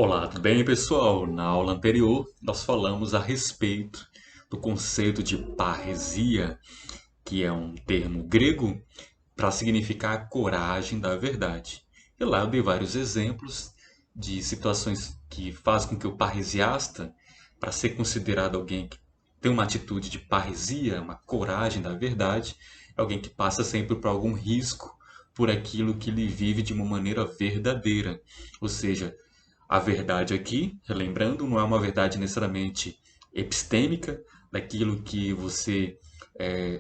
Olá, tudo bem, pessoal? Na aula anterior, nós falamos a respeito do conceito de parresia, que é um termo grego para significar a coragem da verdade. E lá eu dei vários exemplos de situações que fazem com que o parresiasta, para ser considerado alguém que tem uma atitude de parresia, uma coragem da verdade, é alguém que passa sempre por algum risco por aquilo que ele vive de uma maneira verdadeira. Ou seja, a verdade aqui, relembrando, não é uma verdade necessariamente epistêmica, daquilo que você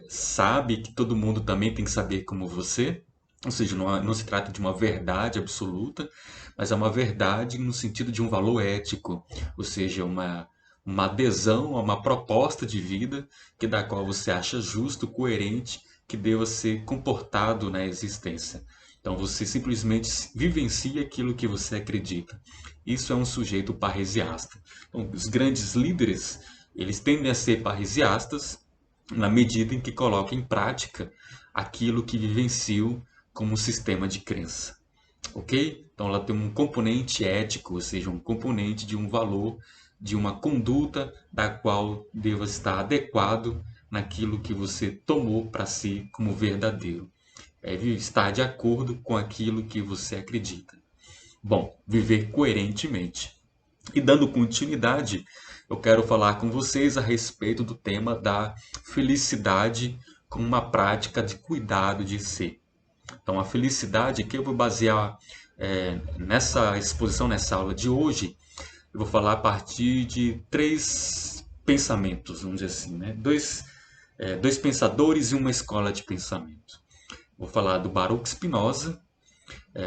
sabe que todo mundo também tem que saber como você. Ou seja, não se trata de uma verdade absoluta, mas é uma verdade no sentido de um valor ético, ou seja, uma adesão a uma proposta de vida que da qual você acha justo, coerente, que deva ser comportado na existência. Então você simplesmente vivencia aquilo que você acredita. Isso é um sujeito parresiasta. Então, os grandes líderes, eles tendem a ser parresiastas na medida em que colocam em prática aquilo que vivenciam como um sistema de crença. Ok? Então ela tem um componente ético, ou seja, um componente de um valor, de uma conduta da qual deva estar adequado naquilo que você tomou para si como verdadeiro. É estar de acordo com aquilo que você acredita. Bom, viver coerentemente. E dando continuidade, eu quero falar com vocês a respeito do tema da felicidade como uma prática de cuidado de si. Então, a felicidade que eu vou basear nessa exposição, nessa aula de hoje, eu vou falar a partir de três pensamentos, vamos dizer assim, né? Dois pensadores e uma escola de pensamento. Vou falar do Baruch Spinoza,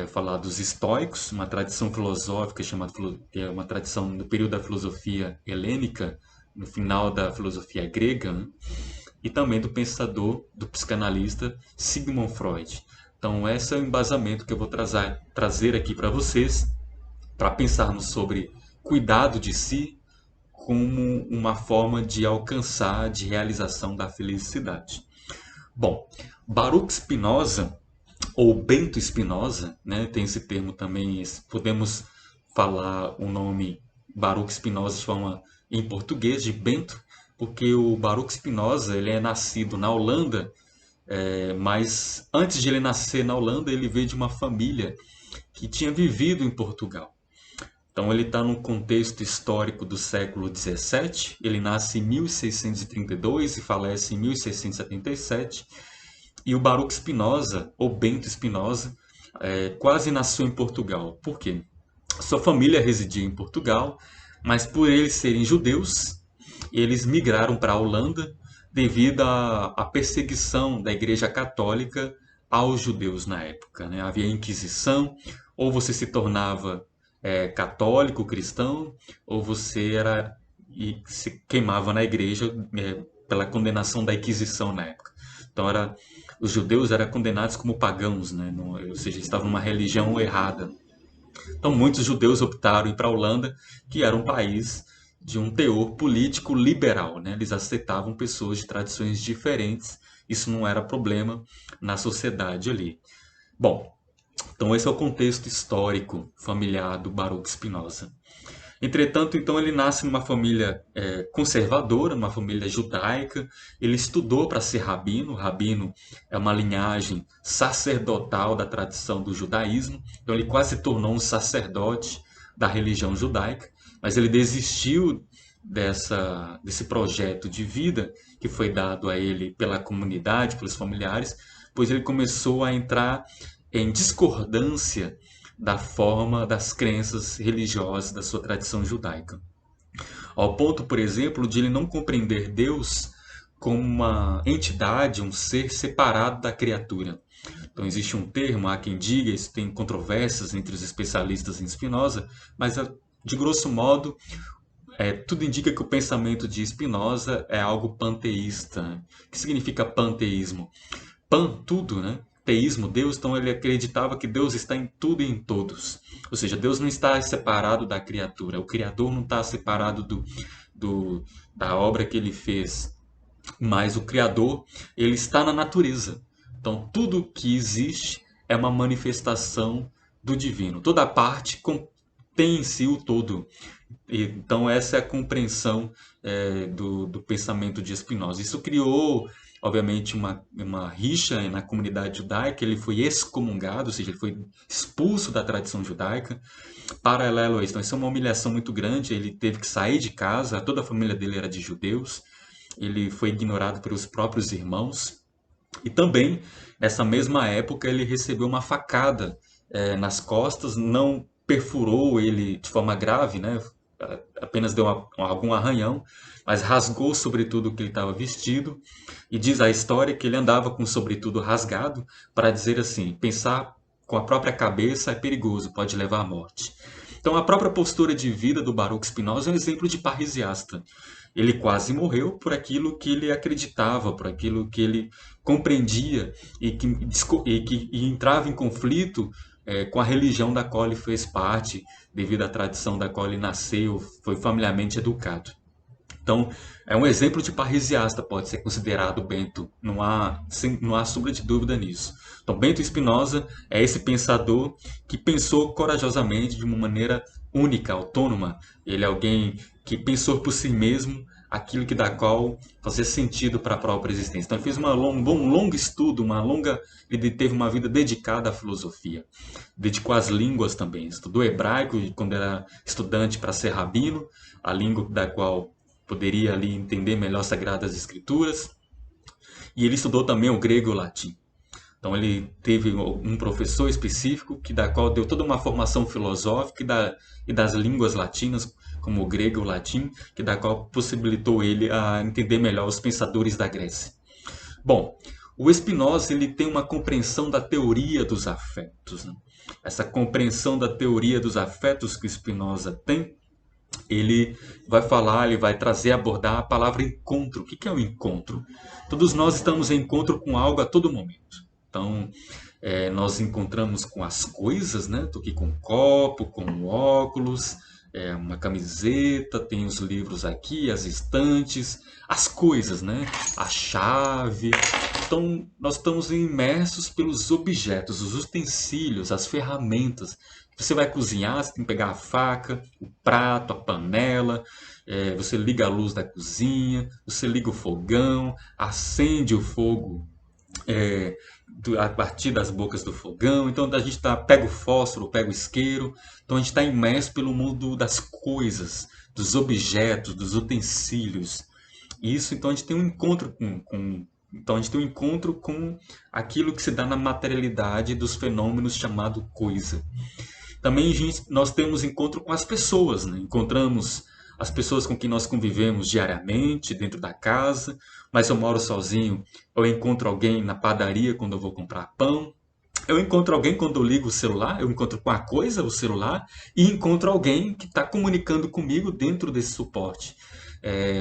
falar dos estoicos, uma tradição filosófica chamada que é uma tradição do período da filosofia helênica, no final da filosofia grega, né? E também do pensador, do psicanalista Sigmund Freud. Então, esse é o embasamento que eu vou trazer aqui para vocês, para pensarmos sobre cuidado de si como uma forma de alcançar, de realização da felicidade. Bom, Baruch Spinoza ou Bento Spinoza, né? Tem esse termo também, podemos falar o nome Baruch Spinoza de forma em português de Bento, porque o Baruch Spinoza ele é nascido na Holanda, mas antes de ele nascer na Holanda ele veio de uma família que tinha vivido em Portugal. Então ele está num contexto histórico do século XVII. Ele nasce em 1632 e falece em 1677. E o Baruch Spinoza, ou Bento Spinoza, quase nasceu em Portugal. Por quê? Sua família residia em Portugal, mas por eles serem judeus, eles migraram para a Holanda devido à perseguição da Igreja Católica aos judeus na época, né? Havia Inquisição, ou você se tornava católico, cristão, ou você era e se queimava na igreja pela condenação da Inquisição na época. Então os judeus eram condenados como pagãos, né? Ou seja, estavam numa religião errada. Então, muitos judeus optaram em ir para a Holanda, que era um país de um teor político liberal, né? Eles aceitavam pessoas de tradições diferentes, isso não era problema na sociedade ali. Bom, então esse é o contexto histórico familiar do Baruch Spinoza. Entretanto, então ele nasce numa família conservadora, numa família judaica. Ele estudou para ser rabino. Rabino é uma linhagem sacerdotal da tradição do judaísmo. Então ele quase se tornou um sacerdote da religião judaica. Mas ele desistiu desse projeto de vida que foi dado a ele pela comunidade, pelos familiares, pois ele começou a entrar em discordância da forma das crenças religiosas da sua tradição judaica. Ao ponto, por exemplo, de ele não compreender Deus como uma entidade, um ser separado da criatura. Então existe um termo, há quem diga, isso tem controvérsias entre os especialistas em Spinoza, mas de grosso modo, tudo indica que o pensamento de Spinoza é algo panteísta. Né? O que significa panteísmo? Pan, tudo, né? Teísmo, Deus, então ele acreditava que Deus está em tudo e em todos. Ou seja, Deus não está separado da criatura, o Criador não está separado da obra que ele fez, mas o Criador, ele está na natureza. Então, tudo que existe é uma manifestação do divino. Toda parte tem em si o todo. Então, essa é a compreensão do pensamento de Spinoza. Isso criou, obviamente, uma rixa na comunidade judaica. Ele foi excomungado, ou seja, ele foi expulso da tradição judaica. Paralelo a isso, então, isso é uma humilhação muito grande. Ele teve que sair de casa, toda a família dele era de judeus. Ele foi ignorado pelos próprios irmãos. E também, nessa mesma época, ele recebeu uma facada nas costas, não perfurou ele de forma grave, né? Apenas deu algum arranhão, mas rasgou sobretudo o que ele estava vestido. E diz a história que ele andava com o sobretudo rasgado para dizer assim: pensar com a própria cabeça é perigoso, pode levar à morte. Então, a própria postura de vida do Baruch Spinoza é um exemplo de parrisiasta. Ele quase morreu por aquilo que ele acreditava, por aquilo que ele compreendia e que entrava em conflito com a religião da qual ele fez parte, devido à tradição da qual ele nasceu, foi familiarmente educado. Então, é um exemplo de parrisiasta, pode ser considerado Bento, não há sombra de dúvida nisso. Então, Bento Spinoza é esse pensador que pensou corajosamente de uma maneira única, autônoma. Ele é alguém que pensou por si mesmo aquilo que da qual fazia sentido para a própria existência. Então, ele fez um longo estudo, ele teve uma vida dedicada à filosofia. Dedicou às línguas também. Estudou hebraico quando era estudante para ser rabino, a língua da qual poderia ali entender melhor as Sagradas Escrituras. E ele estudou também o grego e o latim. Então ele teve um professor específico da qual deu toda uma formação filosófica e das línguas latinas, como o grego e o latim, da qual possibilitou ele a entender melhor os pensadores da Grécia. Bom, o Spinoza ele tem uma compreensão da teoria dos afetos, né? Essa compreensão da teoria dos afetos que o Spinoza tem, ele vai trazer, abordar a palavra encontro. O que é o encontro? Todos nós estamos em encontro com algo a todo momento. Então, nós encontramos com as coisas, né? Estou aqui com um copo, com um óculos, uma camiseta, tem os livros aqui, as estantes, as coisas, né? A chave. Então, nós estamos imersos pelos objetos, os utensílios, as ferramentas. Você vai cozinhar, você tem que pegar a faca, o prato, a panela, você liga a luz da cozinha, você liga o fogão, acende o fogo a partir das bocas do fogão. Então a gente pega o fósforo, pega o isqueiro. Então a gente está imerso pelo mundo das coisas, dos objetos, dos utensílios. Isso, então a gente tem um encontro então a gente tem um encontro com aquilo que se dá na materialidade dos fenômenos chamado coisa. Também nós temos encontro com as pessoas, né? Encontramos as pessoas com quem nós convivemos diariamente, dentro da casa, mas eu moro sozinho, eu encontro alguém na padaria quando eu vou comprar pão, eu encontro alguém quando eu ligo o celular, eu encontro com a coisa, o celular, e encontro alguém que está comunicando comigo dentro desse suporte.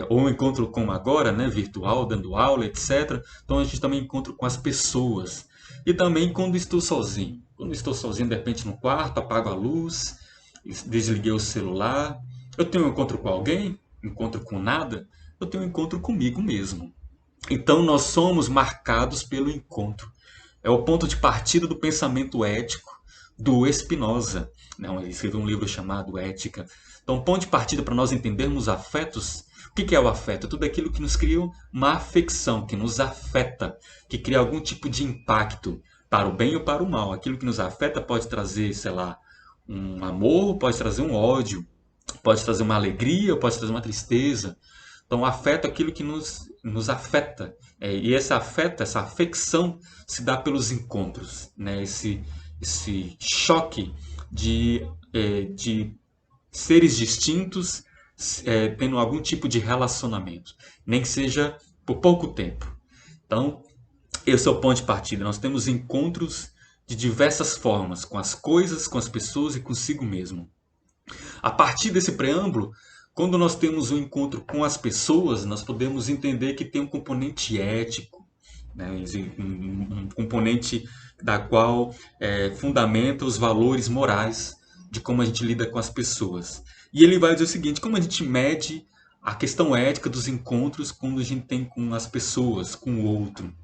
Ou eu encontro como agora, né, virtual, dando aula, etc. Então a gente também encontra com as pessoas. E também quando estou sozinho. Quando estou sozinho, de repente no quarto, apago a luz, desliguei o celular. Eu tenho um encontro com alguém, encontro com nada, eu tenho um encontro comigo mesmo. Então nós somos marcados pelo encontro. É o ponto de partida do pensamento ético do Spinoza. Não, ele escreveu um livro chamado Ética. Então, ponto de partida para nós entendermos afetos. O que é o afeto? É tudo aquilo que nos cria uma afecção, que nos afeta, que cria algum tipo de impacto, para o bem ou para o mal. Aquilo que nos afeta pode trazer, sei lá, um amor, pode trazer um ódio, pode trazer uma alegria, pode trazer uma tristeza. Então, o afeto é aquilo que nos afeta. E esse afeto, essa afecção, se dá pelos encontros, né? Esse choque de seres distintos tendo algum tipo de relacionamento, nem que seja por pouco tempo. Então, esse é o ponto de partida. Nós temos encontros de diversas formas, com as coisas, com as pessoas e consigo mesmo. A partir desse preâmbulo, quando nós temos um encontro com as pessoas, nós podemos entender que tem um componente ético, né? Um componente da qual fundamenta os valores morais de como a gente lida com as pessoas. E ele vai dizer o seguinte: como a gente mede a questão ética dos encontros quando a gente tem com as pessoas, com o outro.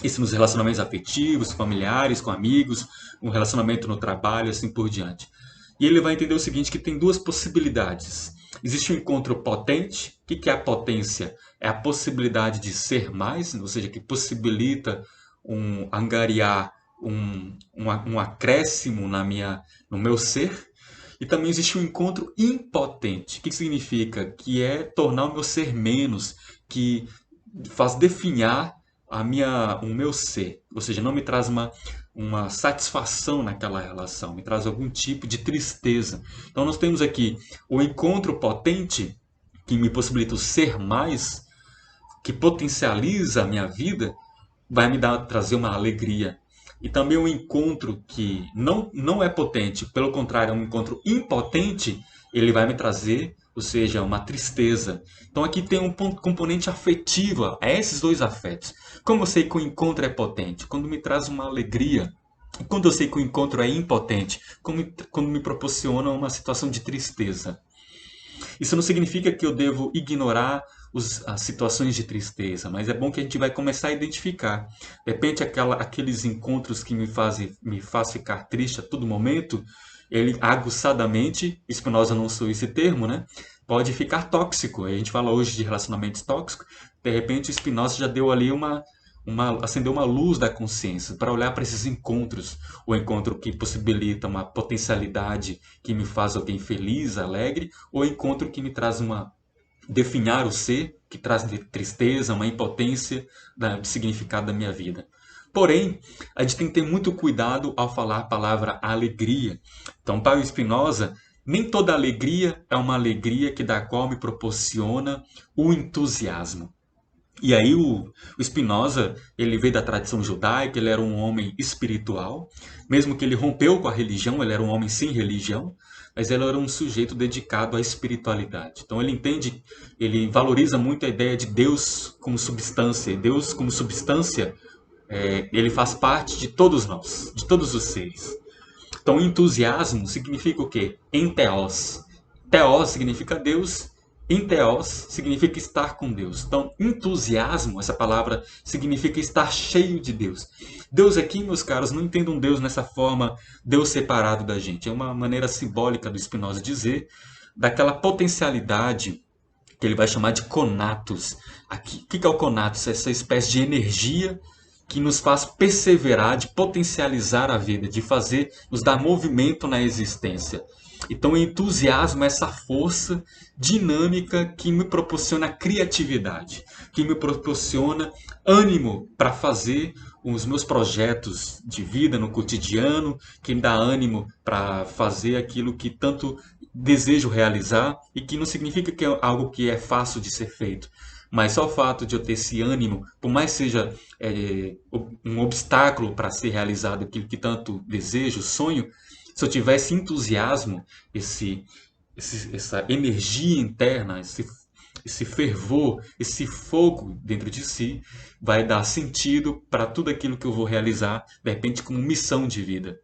Isso nos relacionamentos afetivos, familiares, com amigos, um relacionamento no trabalho, assim por diante. E ele vai entender o seguinte, que tem duas possibilidades. Existe um encontro potente. O que é a potência? É a possibilidade de ser mais, ou seja, que possibilita angariar um acréscimo no meu ser. E também existe um encontro impotente. O que significa? Que é tornar o meu ser menos, que faz definhar o meu ser. Ou seja, não me traz uma satisfação naquela relação, me traz algum tipo de tristeza. Então nós temos aqui o encontro potente, que me possibilita o ser mais, que potencializa a minha vida, vai trazer uma alegria. E também um encontro que não é potente, pelo contrário, é um encontro impotente, ele vai me trazer, ou seja, uma tristeza. Então aqui tem um componente afetivo, é esses dois afetos. Como eu sei que o encontro é potente? Quando me traz uma alegria. Quando eu sei que o encontro é impotente? Quando me proporciona uma situação de tristeza. Isso não significa que eu devo ignorar as situações de tristeza, mas é bom que a gente vai começar a identificar. De repente, aqueles encontros que me faz ficar triste a todo momento, ele aguçadamente, Spinoza não usou esse termo, né? Pode ficar tóxico. A gente fala hoje de relacionamentos tóxicos. De repente, Spinoza já deu ali acendeu uma luz da consciência para olhar para esses encontros. O encontro que possibilita uma potencialidade que me faz alguém feliz, alegre, ou o encontro que me traz definhar o ser, que traz tristeza, uma impotência de significado da minha vida. Porém, a gente tem que ter muito cuidado ao falar a palavra alegria. Então, para o Spinoza, nem toda alegria é uma alegria da qual me proporciona o entusiasmo. E aí o Spinoza, ele veio da tradição judaica, ele era um homem espiritual, mesmo que ele rompeu com a religião, ele era um homem sem religião, mas ele era um sujeito dedicado à espiritualidade. Então ele entende, ele valoriza muito a ideia de Deus como substância. E Deus como substância, ele faz parte de todos nós, de todos os seres. Então entusiasmo significa o quê? Entheos. Theos significa Deus, entheos significa estar com Deus. Então, entusiasmo, essa palavra, significa estar cheio de Deus. Deus aqui, meus caros, não entendam Deus nessa forma, Deus separado da gente. É uma maneira simbólica do Spinoza dizer daquela potencialidade que ele vai chamar de conatos. O que é o conatos? Essa espécie de energia que nos faz perseverar, de potencializar a vida, de nos dar movimento na existência. Então, o entusiasmo é essa força dinâmica que me proporciona criatividade, que me proporciona ânimo para fazer os meus projetos de vida no cotidiano, que me dá ânimo para fazer aquilo que tanto desejo realizar e que não significa que é algo que é fácil de ser feito. Mas só o fato de eu ter esse ânimo, por mais seja um obstáculo para ser realizado aquilo que tanto desejo, sonho, se eu tivesse entusiasmo, essa energia interna, esse fervor, esse fogo dentro de si, vai dar sentido para tudo aquilo que eu vou realizar, de repente, como missão de vida.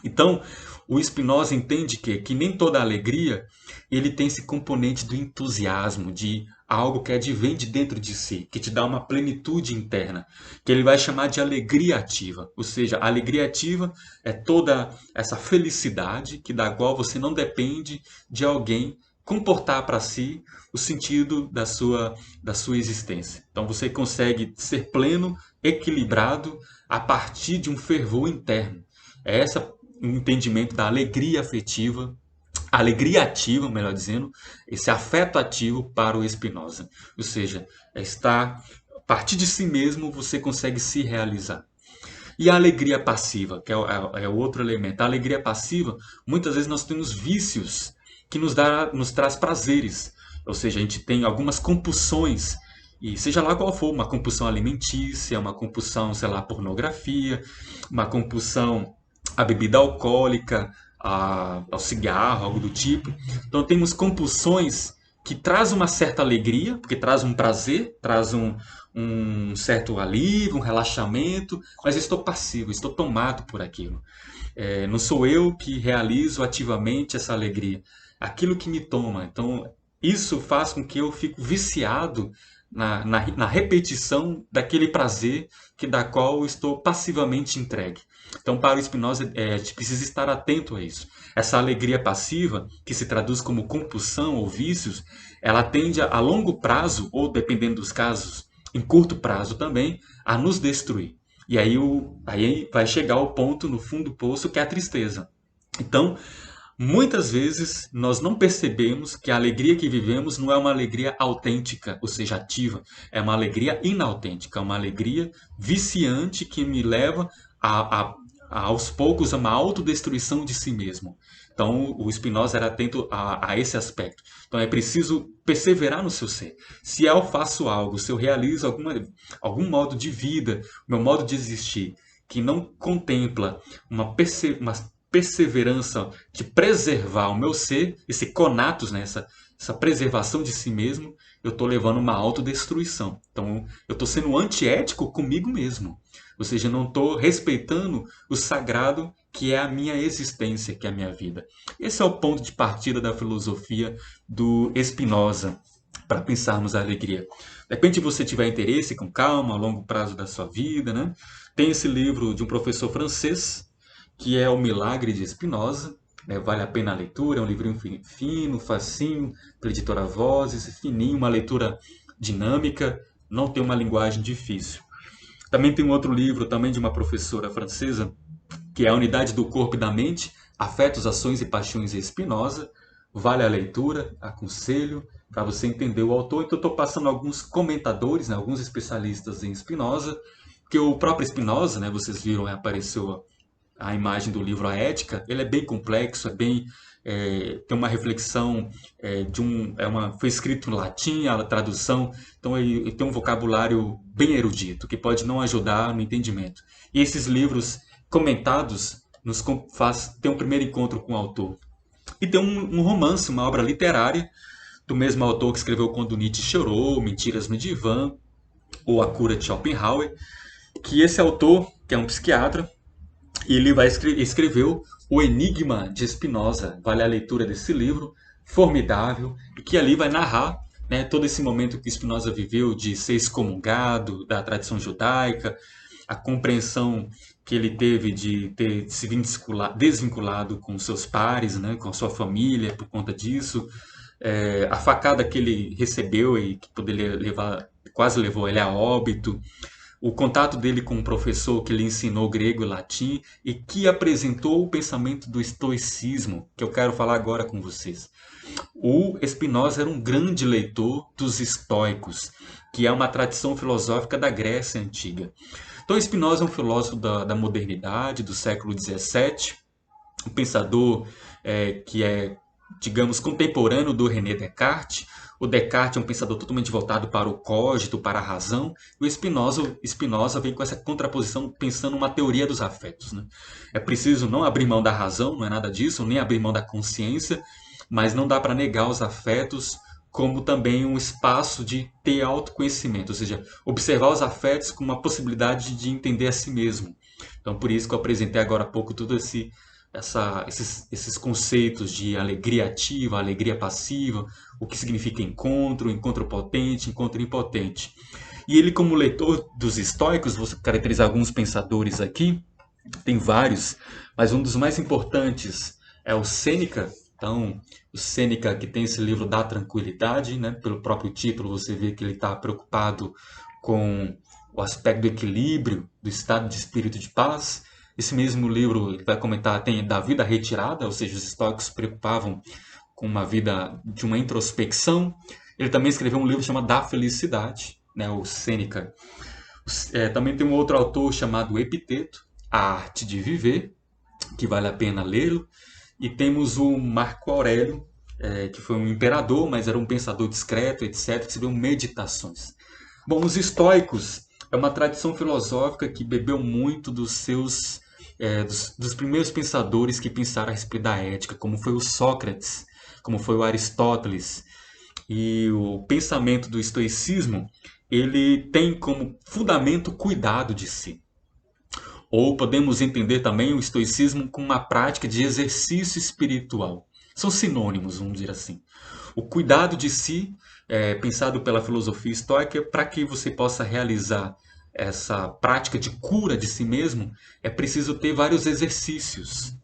Então, o Spinoza entende que nem toda alegria ele tem esse componente do entusiasmo, de algo que advém de dentro de si, que te dá uma plenitude interna, que ele vai chamar de alegria ativa. Ou seja, a alegria ativa é toda essa felicidade da qual você não depende de alguém comportar para si o sentido da sua existência. Então você consegue ser pleno, equilibrado a partir de um fervor interno. É esse o entendimento da alegria afetiva, alegria ativa, melhor dizendo, esse afeto ativo para o Spinoza. Ou seja, a partir de si mesmo você consegue se realizar. E a alegria passiva, que é o outro elemento. A alegria passiva, muitas vezes nós temos vícios que nos traz prazeres. Ou seja, a gente tem algumas compulsões, e seja lá qual for, uma compulsão alimentícia, uma compulsão, sei lá, pornografia, uma compulsão à bebida alcoólica, ao cigarro, algo do tipo. Então temos compulsões que trazem uma certa alegria, porque traz um prazer, traz um certo alívio, um relaxamento, mas eu estou passivo, estou tomado por aquilo. Não sou eu que realizo ativamente essa alegria, aquilo que me toma. Então isso faz com que eu fique viciado na repetição daquele prazer da qual eu estou passivamente entregue. Então, para o Spinoza, a gente precisa estar atento a isso. Essa alegria passiva, que se traduz como compulsão ou vícios, ela tende a longo prazo, ou dependendo dos casos, em curto prazo também, a nos destruir. E aí vai chegar o ponto no fundo do poço que é a tristeza. Então, muitas vezes nós não percebemos que a alegria que vivemos não é uma alegria autêntica, ou seja, ativa, é uma alegria inautêntica, uma alegria viciante que me leva aos poucos a uma autodestruição de si mesmo. Então, o Spinoza era atento a esse aspecto. Então, é preciso perseverar no seu ser. Se eu faço algo, se eu realizo algum modo de vida, meu modo de existir, que não contempla uma perseverança de preservar o meu ser, esse conatos, né, essa preservação de si mesmo, eu estou levando uma autodestruição. Então, eu estou sendo antiético comigo mesmo. Ou seja, eu não estou respeitando o sagrado que é a minha existência, que é a minha vida. Esse é o ponto de partida da filosofia do Spinoza para pensarmos a alegria. De repente você tiver interesse, com calma, a longo prazo da sua vida, né? Tem esse livro de um professor francês, que é O Milagre de Spinoza, né? Vale a pena a leitura, é um livrinho fino, facinho, pela editora Vozes, fininho, uma leitura dinâmica, não tem uma linguagem difícil. Também tem um outro livro, também de uma professora francesa, que é A Unidade do Corpo e da Mente, Afetos, Ações e Paixões de Spinoza. Vale a leitura, aconselho, para você entender o autor. Então, eu estou passando alguns comentadores, né, alguns especialistas em Spinoza, porque o próprio Spinoza, né, vocês viram, apareceu a imagem do livro A Ética, ele é bem complexo, tem uma reflexão foi escrito em latim, a tradução, então ele tem um vocabulário bem erudito, que pode não ajudar no entendimento. E esses livros comentados faz ter um primeiro encontro com o autor. E tem um romance, uma obra literária, do mesmo autor que escreveu Quando Nietzsche Chorou, Mentiras no Divã, ou A Cura de Schopenhauer, que esse autor, que é um psiquiatra, ele escreveu O Enigma de Spinoza. Vale a leitura desse livro, formidável, e que ali vai narrar, né, todo esse momento que Spinoza viveu de ser excomungado da tradição judaica, a compreensão que ele teve de ter se desvinculado com seus pares, né, com a sua família por conta disso, a facada que ele recebeu e que poderia quase levou ele a óbito, o contato dele com um professor que lhe ensinou grego e latim e que apresentou o pensamento do estoicismo, que eu quero falar agora com vocês. O Spinoza era um grande leitor dos estoicos, que é uma tradição filosófica da Grécia Antiga. Então, Spinoza é um filósofo da modernidade, do século XVII, um pensador que é, digamos, contemporâneo do René Descartes. O Descartes é um pensador totalmente voltado para o cogito, para a razão. O Spinoza vem com essa contraposição, pensando uma teoria dos afetos, né? É preciso não abrir mão da razão, não é nada disso, nem abrir mão da consciência, mas não dá para negar os afetos como também um espaço de ter autoconhecimento, ou seja, observar os afetos como uma possibilidade de entender a si mesmo. Então, por isso que eu apresentei agora há pouco esses conceitos de alegria ativa, alegria passiva, o que significa encontro, encontro potente, encontro impotente. E ele, como leitor dos estoicos, vou caracterizar alguns pensadores aqui, tem vários, mas um dos mais importantes é o Sêneca. Então, o Sêneca, que tem esse livro da tranquilidade, né? Pelo próprio título você vê que ele está preocupado com o aspecto do equilíbrio, do estado de espírito de paz. Esse mesmo livro, ele vai comentar, tem da vida retirada, ou seja, os estoicos se preocupavam com uma vida de uma introspecção. Ele também escreveu um livro chamado Da Felicidade, né, o Sêneca. Também tem um outro autor chamado Epiteto, A Arte de Viver, que vale a pena lê-lo. E temos o Marco Aurélio, que foi um imperador, mas era um pensador discreto, etc., que escreveu Meditações. Bom, os estoicos é uma tradição filosófica que bebeu muito dos primeiros pensadores que pensaram a respeito da ética, como foi o Sócrates, como foi o Aristóteles. E o pensamento do estoicismo, ele tem como fundamento o cuidado de si. Ou podemos entender também o estoicismo como uma prática de exercício espiritual. são sinônimos, vamos dizer assim. O cuidado de si, pensado pela filosofia estoica, para que você possa realizar essa prática de cura de si mesmo, é preciso ter vários exercícios.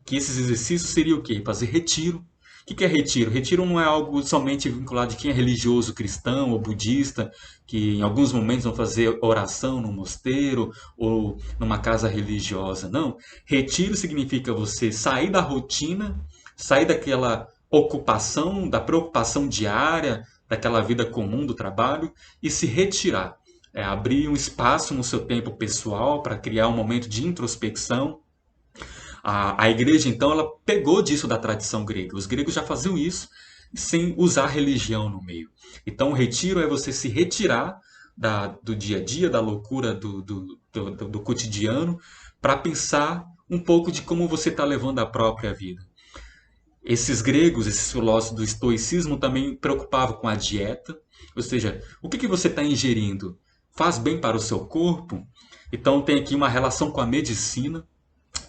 Que esses exercícios seriam o quê? Fazer retiro. O que é retiro? Retiro não é algo somente vinculado de quem é religioso, cristão ou budista, que em alguns momentos vão fazer oração no mosteiro ou numa casa religiosa. Não. Retiro significa você sair da rotina, sair daquela ocupação, da preocupação diária, daquela vida comum do trabalho e se retirar. É abrir um espaço no seu tempo pessoal para criar um momento de introspecção. A igreja, então, ela pegou disso da tradição grega. Os gregos já faziam isso sem usar religião no meio. Então, o retiro é você se retirar do dia a dia, da loucura do cotidiano, para pensar um pouco de como você está levando a própria vida. Esses gregos, esses filósofos do estoicismo também preocupavam com a dieta, ou seja, o que você está ingerindo faz bem para o seu corpo? Então tem aqui uma relação com a medicina.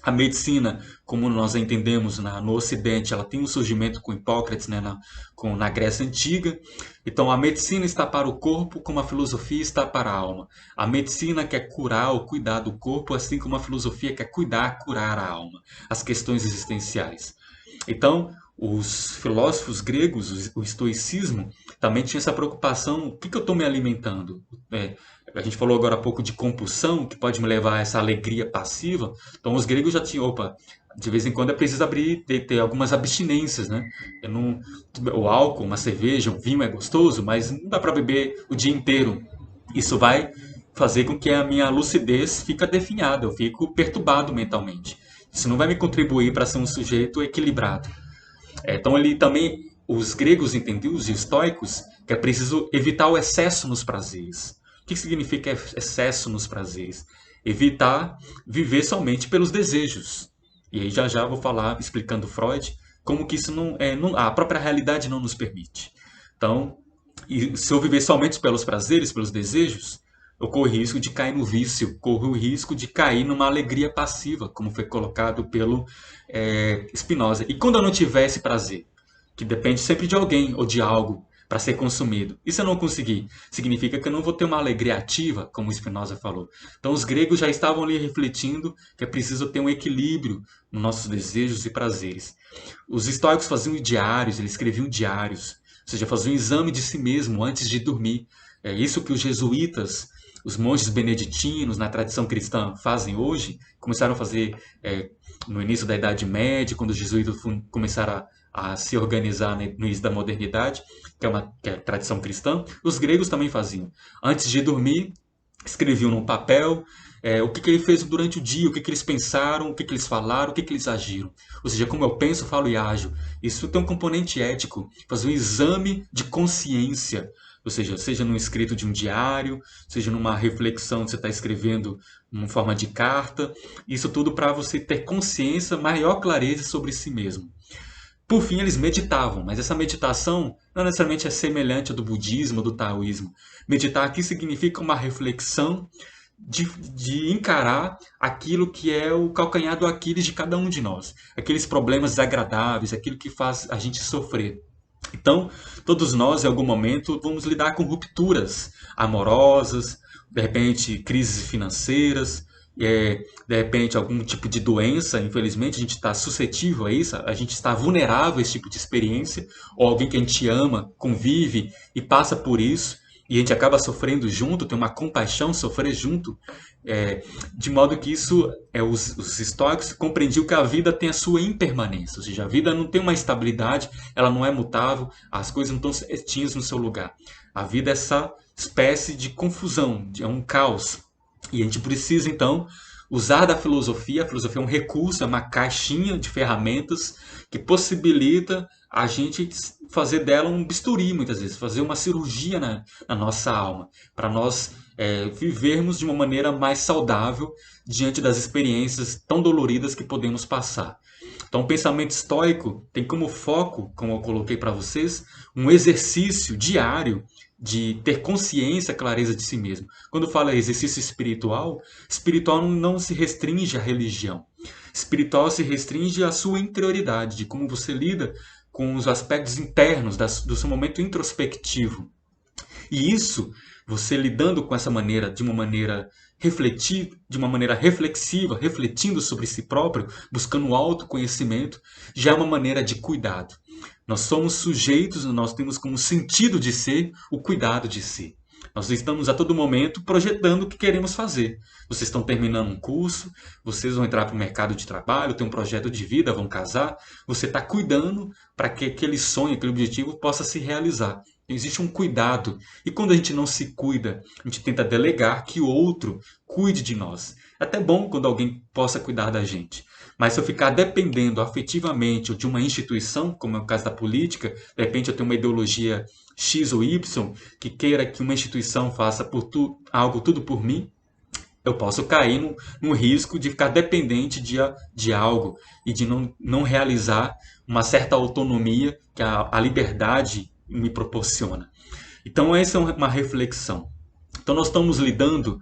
A medicina, como nós a entendemos no Ocidente, ela tem um surgimento com Hipócrates, né, na Grécia Antiga. Então, a medicina está para o corpo, como a filosofia está para a alma. A medicina quer curar ou cuidar do corpo, assim como a filosofia quer cuidar, curar a alma, as questões existenciais. Então, os filósofos gregos, o estoicismo, também tinha essa preocupação: o que eu estou me alimentando? A gente falou agora há pouco de compulsão, que pode me levar a essa alegria passiva. Então, os gregos já tinham, opa, de vez em quando é preciso abrir, ter algumas abstinências, né? Eu não, o álcool, uma cerveja, um vinho é gostoso, mas não dá para beber o dia inteiro. Isso vai fazer com que a minha lucidez fique definhada, eu fico perturbado mentalmente. Isso não vai me contribuir para ser um sujeito equilibrado. Então, ele também, os gregos entendiam, os estoicos, que é preciso evitar o excesso nos prazeres. O que significa excesso nos prazeres? Evitar viver somente pelos desejos. E aí já vou falar, explicando Freud, como que isso a própria realidade não nos permite. Então, se eu viver somente pelos prazeres, pelos desejos, eu corro o risco de cair no vício, corro o risco de cair numa alegria passiva, como foi colocado pelo Spinoza. E quando eu não tiver esse prazer, que depende sempre de alguém ou de algo para ser consumido, e se eu não conseguir, significa que eu não vou ter uma alegria ativa, como Spinoza falou. Então os gregos já estavam ali refletindo que é preciso ter um equilíbrio nos nossos desejos e prazeres. Os estoicos faziam diários, eles escreviam diários, ou seja, faziam um exame de si mesmo antes de dormir. É isso que os jesuítas, os monges beneditinos, na tradição cristã, fazem hoje, começaram a fazer no início da Idade Média, quando os jesuítas começaram a se organizar no início da modernidade, que é a tradição cristã. Os gregos também faziam. Antes de dormir, escreviam num papel o que ele fez durante o dia, o que eles pensaram, o que eles falaram, o que eles agiram. Ou seja, como eu penso, falo e ajo. Isso tem um componente ético, fazer um exame de consciência. Ou seja num escrito de um diário, seja numa reflexão que você está escrevendo em forma de carta. Isso tudo para você ter consciência, maior clareza sobre si mesmo. Por fim, eles meditavam, mas essa meditação não necessariamente é semelhante à do budismo, do taoísmo. Meditar aqui significa uma reflexão de encarar aquilo que é o calcanhar do Aquiles de cada um de nós. Aqueles problemas desagradáveis, aquilo que faz a gente sofrer. Então, todos nós, em algum momento, vamos lidar com rupturas amorosas, de repente, crises financeiras, de repente, algum tipo de doença. Infelizmente, a gente está suscetível a isso, a gente está vulnerável a esse tipo de experiência, ou alguém que a gente ama, convive e passa por isso, e a gente acaba sofrendo junto, tem uma compaixão, sofrer junto, de modo que isso, os estoicos compreendiam que a vida tem a sua impermanência, ou seja, a vida não tem uma estabilidade, ela não é mutável, as coisas não estão certinhas no seu lugar. A vida é essa espécie de confusão, é um caos. E a gente precisa, então, usar da filosofia. A filosofia é um recurso, é uma caixinha de ferramentas que possibilita a gente fazer dela um bisturi, muitas vezes, fazer uma cirurgia na nossa alma, para nós vivermos de uma maneira mais saudável diante das experiências tão doloridas que podemos passar. Então, o pensamento estoico tem como foco, como eu coloquei para vocês, um exercício diário de ter consciência, clareza de si mesmo. Quando fala exercício espiritual, espiritual não se restringe à religião. Espiritual se restringe à sua interioridade, de como você lida com os aspectos internos do seu momento introspectivo. E isso, você lidando com essa maneira, de uma maneira de uma maneira reflexiva, refletindo sobre si próprio, buscando o autoconhecimento, já é uma maneira de cuidado. Nós somos sujeitos, nós temos como sentido de ser o cuidado de si. Nós estamos a todo momento projetando o que queremos fazer. Vocês estão terminando um curso, vocês vão entrar para o mercado de trabalho, têm um projeto de vida, vão casar. Você está cuidando para que aquele sonho, aquele objetivo possa se realizar. Existe um cuidado. E quando a gente não se cuida, a gente tenta delegar que o outro cuide de nós. É até bom quando alguém possa cuidar da gente. Mas se eu ficar dependendo afetivamente de uma instituição, como é o caso da política, de repente eu tenho uma ideologia X ou Y que queira que uma instituição faça algo tudo por mim, eu posso cair no risco de ficar dependente de algo e de não realizar uma certa autonomia que a liberdade me proporciona. Então, essa é uma reflexão. Então, nós estamos lidando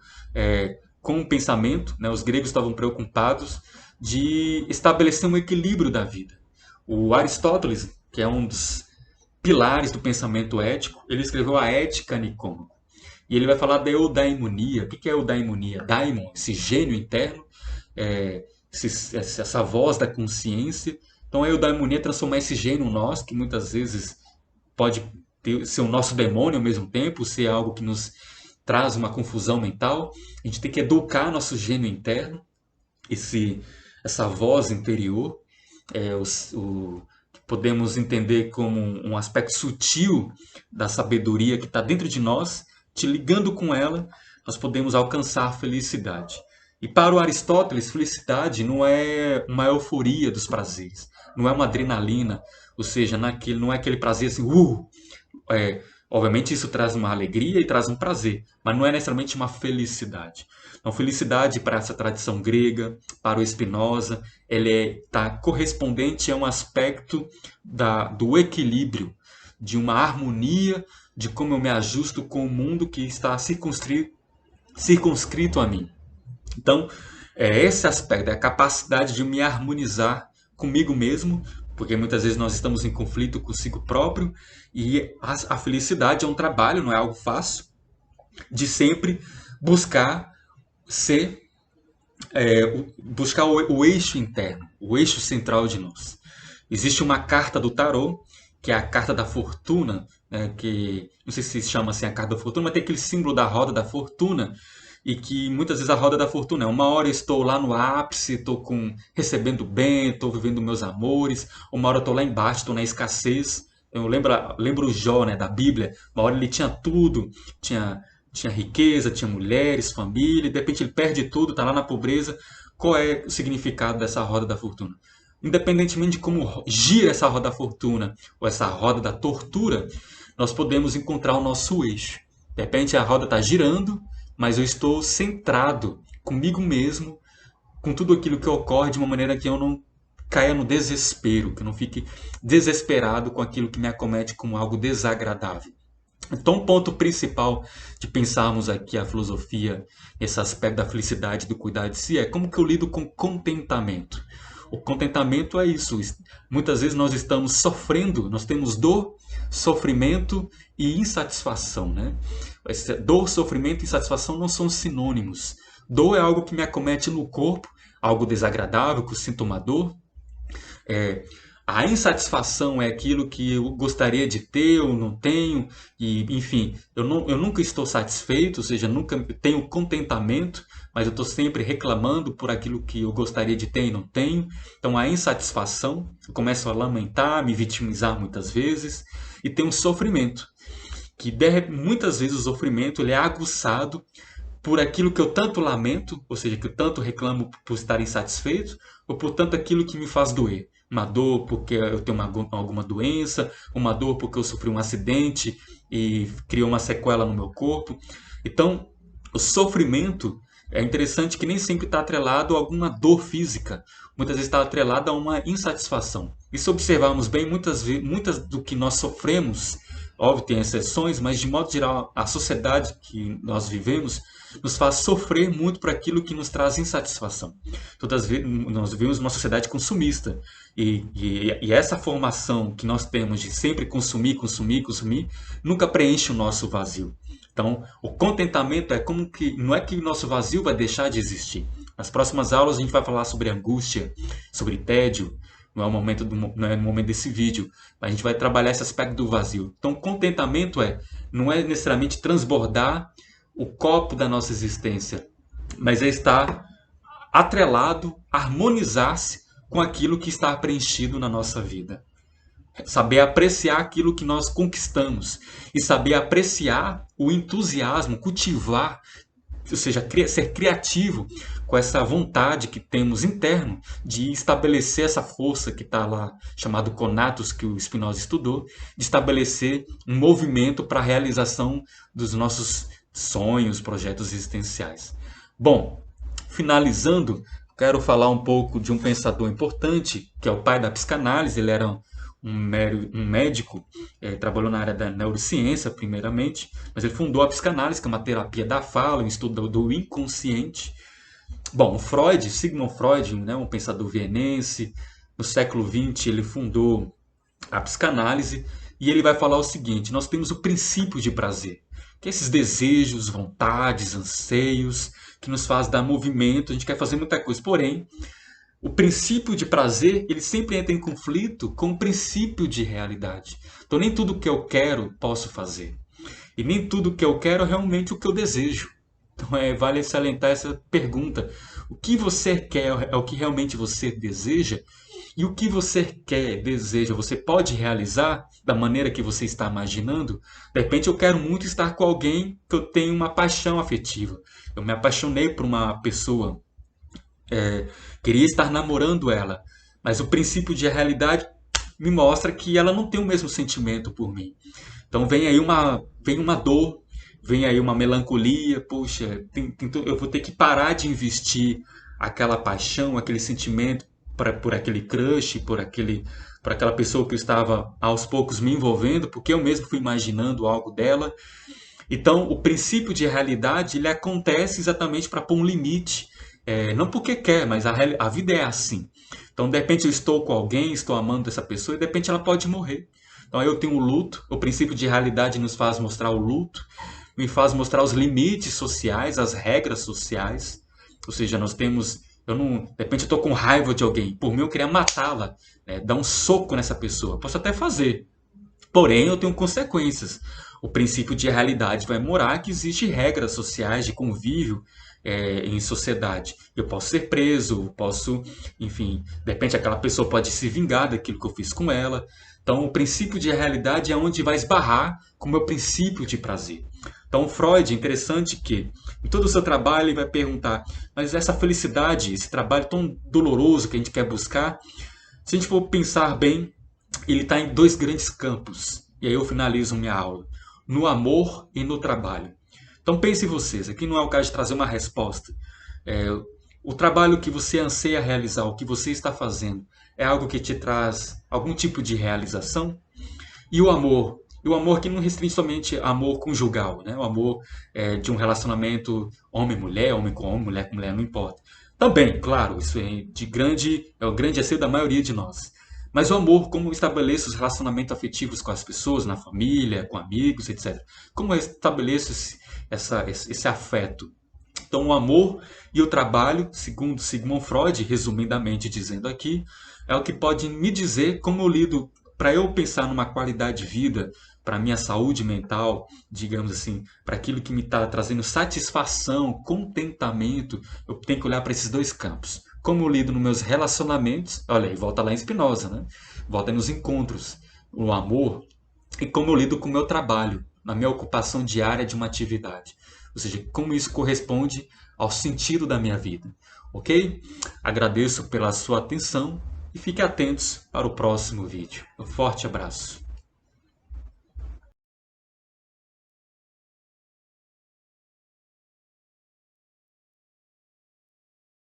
com o pensamento, né? Os gregos estavam preocupados de estabelecer um equilíbrio da vida. O Aristóteles, que é um dos pilares do pensamento ético, ele escreveu a Ética Nicômaco. E ele vai falar da eudaimonia. O que é eudaimonia? Daimon, esse gênio interno, essa voz da consciência. Então a eudaimonia é transformar esse gênio em nós, que muitas vezes pode ser o nosso demônio ao mesmo tempo, ser algo que nos traz uma confusão mental. A gente tem que educar nosso gênio interno, essa voz interior, podemos entender como um aspecto sutil da sabedoria que está dentro de nós. Te ligando com ela, nós podemos alcançar a felicidade. E para o Aristóteles, felicidade não é uma euforia dos prazeres, não é uma adrenalina, ou seja, não é aquele prazer assim, obviamente isso traz uma alegria e traz um prazer, mas não é necessariamente uma felicidade. Então, felicidade para essa tradição grega, para o Spinoza, ele está correspondente a um aspecto do equilíbrio, de uma harmonia, de como eu me ajusto com o mundo que está circunscrito a mim. Então, esse aspecto, é a capacidade de me harmonizar comigo mesmo, porque muitas vezes nós estamos em conflito consigo próprio, e a felicidade é um trabalho, não é algo fácil, de sempre buscar buscar o eixo interno, o eixo central de nós. Existe uma carta do tarô, que é a carta da fortuna, que não sei se chama assim a carta da fortuna, mas tem aquele símbolo da roda da fortuna, e que muitas vezes a roda da fortuna é uma hora eu estou lá no ápice, estou recebendo bem, estou vivendo meus amores, uma hora eu estou lá embaixo, estou na escassez. Eu lembro o Jó, né, da Bíblia, uma hora ele tinha tudo, tinha riqueza, tinha mulheres, família, e de repente ele perde tudo, está lá na pobreza. Qual é o significado dessa roda da fortuna? Independentemente de como gira essa roda da fortuna ou essa roda da tortura, nós podemos encontrar o nosso eixo. De repente a roda está girando, mas eu estou centrado comigo mesmo, com tudo aquilo que ocorre, de uma maneira que eu não caia no desespero, que eu não fique desesperado com aquilo que me acomete como algo desagradável. Então, o ponto principal de pensarmos aqui a filosofia, esse aspecto da felicidade, do cuidar de si, é como que eu lido com contentamento. O contentamento é isso. Muitas vezes nós estamos sofrendo, nós temos dor, sofrimento e insatisfação, né? Dor, sofrimento e insatisfação não são sinônimos. Dor é algo que me acomete no corpo, algo desagradável, que eu sinto uma dor. A insatisfação é aquilo que eu gostaria de ter ou não tenho, e enfim, eu nunca estou satisfeito, ou seja, nunca tenho contentamento, mas eu estou sempre reclamando por aquilo que eu gostaria de ter e não tenho. Então a insatisfação, eu começo a lamentar, me vitimizar muitas vezes, e tem um sofrimento, que muitas vezes o sofrimento ele é aguçado por aquilo que eu tanto lamento, ou seja, que eu tanto reclamo por estar insatisfeito, ou por tanto aquilo que me faz doer. Uma dor porque eu tenho alguma doença, uma dor porque eu sofri um acidente e criou uma sequela no meu corpo. Então, o sofrimento é interessante que nem sempre está atrelado a alguma dor física. Muitas vezes está atrelado a uma insatisfação. E se observarmos bem, muitas do que nós sofremos Óbvio, tem exceções, mas de modo geral, a sociedade que nós vivemos nos faz sofrer muito por aquilo que nos traz insatisfação. Todas as vezes, nós vivemos uma sociedade consumista e essa formação que nós temos de sempre consumir, consumir, consumir, nunca preenche o nosso vazio. Então, o contentamento é como que não é que o nosso vazio vai deixar de existir. Nas próximas aulas a gente vai falar sobre angústia, sobre tédio. Não é o momento não é o momento desse vídeo, mas a gente vai trabalhar esse aspecto do vazio. Então, contentamento não é necessariamente transbordar o copo da nossa existência, mas é estar atrelado, harmonizar-se com aquilo que está preenchido na nossa vida. Saber apreciar aquilo que nós conquistamos e saber apreciar o entusiasmo, cultivar, ou seja, ser criativo com essa vontade que temos interno de estabelecer essa força que está lá, chamado conatos, que o Spinoza estudou, de estabelecer um movimento para a realização dos nossos sonhos, projetos existenciais. Bom, finalizando, quero falar um pouco de um pensador importante, que é o pai da psicanálise. Ele era um médico, trabalhou na área da neurociência primeiramente, mas ele fundou a psicanálise, que é uma terapia da fala, um estudo do inconsciente. Bom, Freud, Sigmund Freud, né, um pensador vienense, no século XX ele fundou a psicanálise e ele vai falar o seguinte: nós temos o princípio de prazer, que é esses desejos, vontades, anseios, que nos faz dar movimento, a gente quer fazer muita coisa, porém, o princípio de prazer, ele sempre entra em conflito com o princípio de realidade. Então, nem tudo que eu quero, posso fazer. E nem tudo que eu quero é realmente o que eu desejo. Então, vale salientar essa pergunta. O que você quer é o que realmente você deseja? E o que você quer, deseja, você pode realizar da maneira que você está imaginando? De repente, eu quero muito estar com alguém que eu tenho uma paixão afetiva. Eu me apaixonei por uma pessoa, queria estar namorando ela, mas o princípio de realidade me mostra que ela não tem o mesmo sentimento por mim. Então vem uma dor, vem aí uma melancolia, poxa, eu vou ter que parar de investir aquela paixão, aquele sentimento por aquele crush, por aquela pessoa que eu estava aos poucos me envolvendo, porque eu mesmo fui imaginando algo dela. Então, o princípio de realidade ele acontece exatamente para pôr um limite. Não porque quer, mas a vida é assim. Então, de repente, eu estou com alguém, estou amando essa pessoa, e de repente ela pode morrer. Então, eu tenho o luto. O princípio de realidade nos faz mostrar o luto, me faz mostrar os limites sociais, as regras sociais. Ou seja, nós temos. De repente, eu estou com raiva de alguém. Por mim, eu queria matá-la, né, dar um soco nessa pessoa. Posso até fazer. Porém, eu tenho consequências. O princípio de realidade vai morar que existem regras sociais de convívio em sociedade. Eu posso ser preso, enfim, de repente aquela pessoa pode se vingar daquilo que eu fiz com ela. Então, o princípio de realidade é onde vai esbarrar com o meu princípio de prazer. Então, Freud, interessante que em todo o seu trabalho ele vai perguntar, mas essa felicidade, esse trabalho tão doloroso que a gente quer buscar, se a gente for pensar bem, ele está em dois grandes campos. E aí eu finalizo minha aula: no amor e no trabalho. Então pensem vocês, aqui não é o caso de trazer uma resposta. O trabalho que você anseia realizar, o que você está fazendo, é algo que te traz algum tipo de realização? E o amor? E o amor que não restringe somente amor conjugal, né? O amor de um relacionamento homem-mulher, homem com homem, mulher com mulher, não importa. Também, claro, isso é o grande anseio da maioria de nós. Mas o amor, como estabeleço os relacionamentos afetivos com as pessoas, na família, com amigos, etc. Como eu estabeleço esse afeto? Então, o amor e o trabalho, segundo Sigmund Freud, resumidamente dizendo aqui, é o que pode me dizer como eu lido, para eu pensar numa qualidade de vida, para a minha saúde mental, digamos assim, para aquilo que me está trazendo satisfação, contentamento, eu tenho que olhar para esses dois campos. Como eu lido nos meus relacionamentos, olha aí, volta lá em Spinoza, né? Volta aí nos encontros, o amor, e como eu lido com o meu trabalho, na minha ocupação diária de uma atividade. Ou seja, como isso corresponde ao sentido da minha vida. Ok? Agradeço pela sua atenção e fiquem atentos para o próximo vídeo. Um forte abraço.